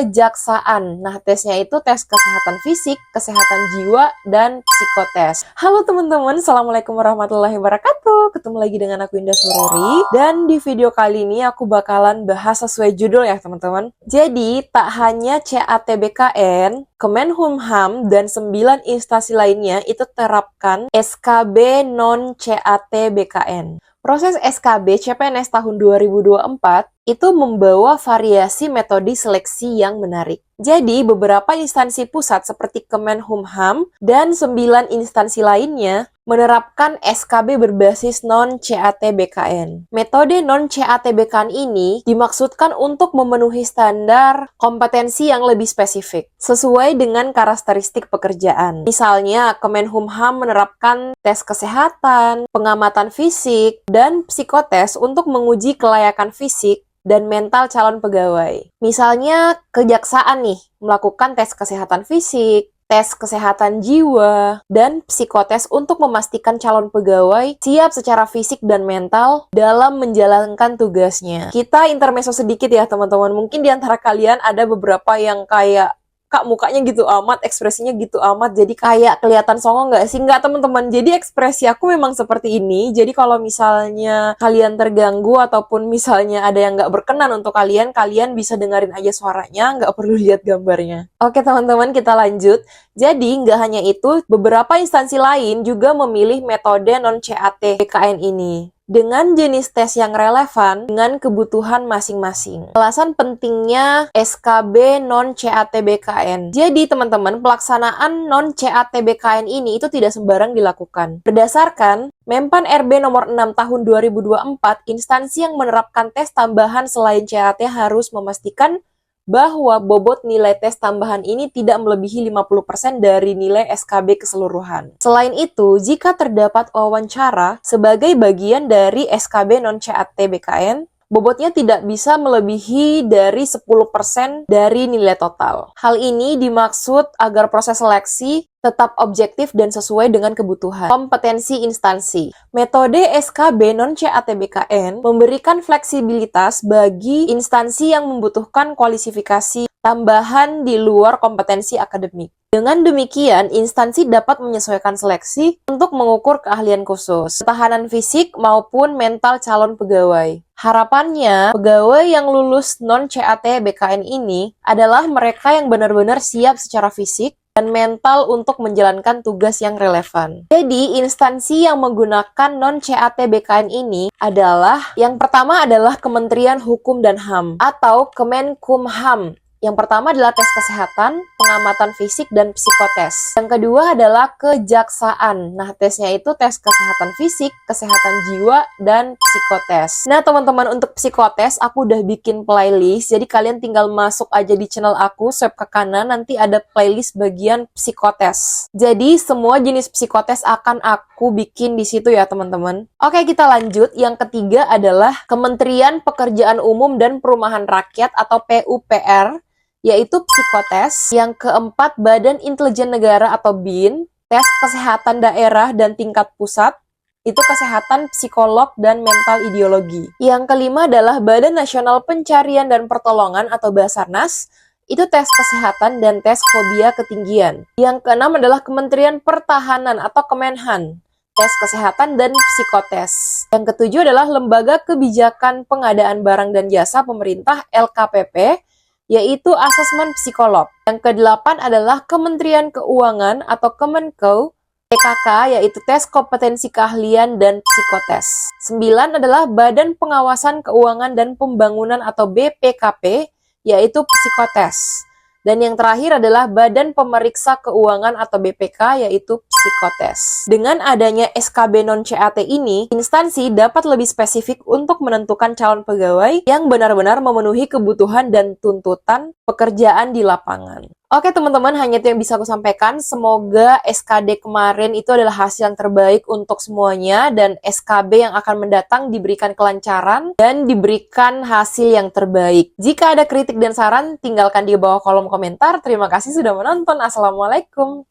kejaksaan. Nah, tesnya itu tes kesehatan fisik, kesehatan jiwa, dan psikotes. Halo teman-teman, Assalamualaikum warahmatullahi wabarakatuh. Ketemu lagi dengan aku Indah Sururi. Dan di video kali ini aku bakalan bahas sesuai judul ya teman-teman. Jadi, tak hanya CATBKN, Kemenkumham, dan 9 instansi lainnya itu terapkan SKB non-CATBKN. Proses SKB CPNS tahun 2024 itu membawa variasi metode seleksi yang menarik. Jadi, beberapa instansi pusat seperti Kemenkumham dan 9 instansi lainnya menerapkan SKB berbasis non-CATBKN. Metode non-CATBKN ini dimaksudkan untuk memenuhi standar kompetensi yang lebih spesifik, sesuai dengan karakteristik pekerjaan. Misalnya, Kemenkumham menerapkan tes kesehatan, pengamatan fisik, dan psikotes untuk menguji kelayakan fisik dan mental calon pegawai. Misalnya, kejaksaan nih, melakukan tes kesehatan fisik, tes kesehatan jiwa, dan psikotes untuk memastikan calon pegawai siap secara fisik dan mental dalam menjalankan tugasnya. Kita intermezzo sedikit ya teman-teman, mungkin di antara kalian ada beberapa yang kayak, Kak, mukanya gitu amat, ekspresinya gitu amat, jadi kayak kelihatan songong nggak sih? Nggak, teman-teman. Jadi ekspresi aku memang seperti ini. Jadi kalau misalnya kalian terganggu ataupun misalnya ada yang nggak berkenan untuk kalian, kalian bisa dengerin aja suaranya, nggak perlu lihat gambarnya. Oke, teman-teman, kita lanjut. Jadi, nggak hanya itu, beberapa instansi lain juga memilih metode non-CATBKN ini dengan jenis tes yang relevan dengan kebutuhan masing-masing. Alasan pentingnya SKB non-CATBKN. Jadi, teman-teman, pelaksanaan non-CATBKN ini itu tidak sembarang dilakukan. Berdasarkan Menpan RB nomor 6 tahun 2024, instansi yang menerapkan tes tambahan selain CAT harus memastikan bahwa bobot nilai tes tambahan ini tidak melebihi 50% dari nilai SKB keseluruhan. Selain itu, jika terdapat wawancara sebagai bagian dari SKB non-CATBKN, bobotnya tidak bisa melebihi dari 10% dari nilai total. Hal ini dimaksud agar proses seleksi tetap objektif dan sesuai dengan kebutuhan kompetensi instansi. Metode SKB non-CATBKN memberikan fleksibilitas bagi instansi yang membutuhkan kualifikasi tambahan di luar kompetensi akademik. Dengan demikian, instansi dapat menyesuaikan seleksi untuk mengukur keahlian khusus, ketahanan fisik maupun mental calon pegawai. Harapannya, pegawai yang lulus non-CATBKN ini adalah mereka yang benar-benar siap secara fisik dan mental untuk menjalankan tugas yang relevan. Jadi, instansi yang menggunakan non-CATBKN ini adalah, yang pertama adalah Kementerian Hukum dan HAM atau Kemenkumham. Yang pertama adalah tes kesehatan, pengamatan fisik, dan psikotes. Yang kedua adalah kejaksaan. Nah, tesnya itu tes kesehatan fisik, kesehatan jiwa, dan psikotes. Nah, teman-teman, untuk psikotes, aku udah bikin playlist. Jadi, kalian tinggal masuk aja di channel aku, swipe ke kanan, nanti ada playlist bagian psikotes. Jadi, semua jenis psikotes akan aku bikin di situ ya, teman-teman. Oke, kita lanjut. Yang ketiga adalah Kementerian Pekerjaan Umum dan Perumahan Rakyat atau PUPR, yaitu psikotes. Yang keempat, Badan Intelijen Negara atau BIN, tes kesehatan daerah dan tingkat pusat, itu kesehatan psikolog dan mental ideologi. Yang kelima adalah Badan Nasional Pencarian dan Pertolongan atau Basarnas, itu tes kesehatan dan tes fobia ketinggian. Yang keenam adalah Kementerian Pertahanan atau Kemenhan, tes kesehatan dan psikotes. Yang ketujuh adalah Lembaga Kebijakan Pengadaan Barang dan Jasa Pemerintah LKPP, yaitu asesmen psikolog. Yang kedelapan adalah Kementerian Keuangan atau Kemenko, PKK, yaitu tes kompetensi keahlian dan psikotes. 9 adalah Badan Pengawasan Keuangan dan Pembangunan atau BPKP, yaitu psikotes. Dan yang terakhir adalah Badan Pemeriksa Keuangan atau BPK, yaitu psikotes. Dengan adanya SKB non-CAT ini, instansi dapat lebih spesifik untuk menentukan calon pegawai yang benar-benar memenuhi kebutuhan dan tuntutan pekerjaan di lapangan. Oke teman-teman, hanya itu yang bisa aku sampaikan. Semoga SKD kemarin itu adalah hasil yang terbaik untuk semuanya, dan SKB yang akan mendatang diberikan kelancaran dan diberikan hasil yang terbaik. Jika ada kritik dan saran, tinggalkan di bawah kolom komentar. Terima kasih sudah menonton. Assalamualaikum.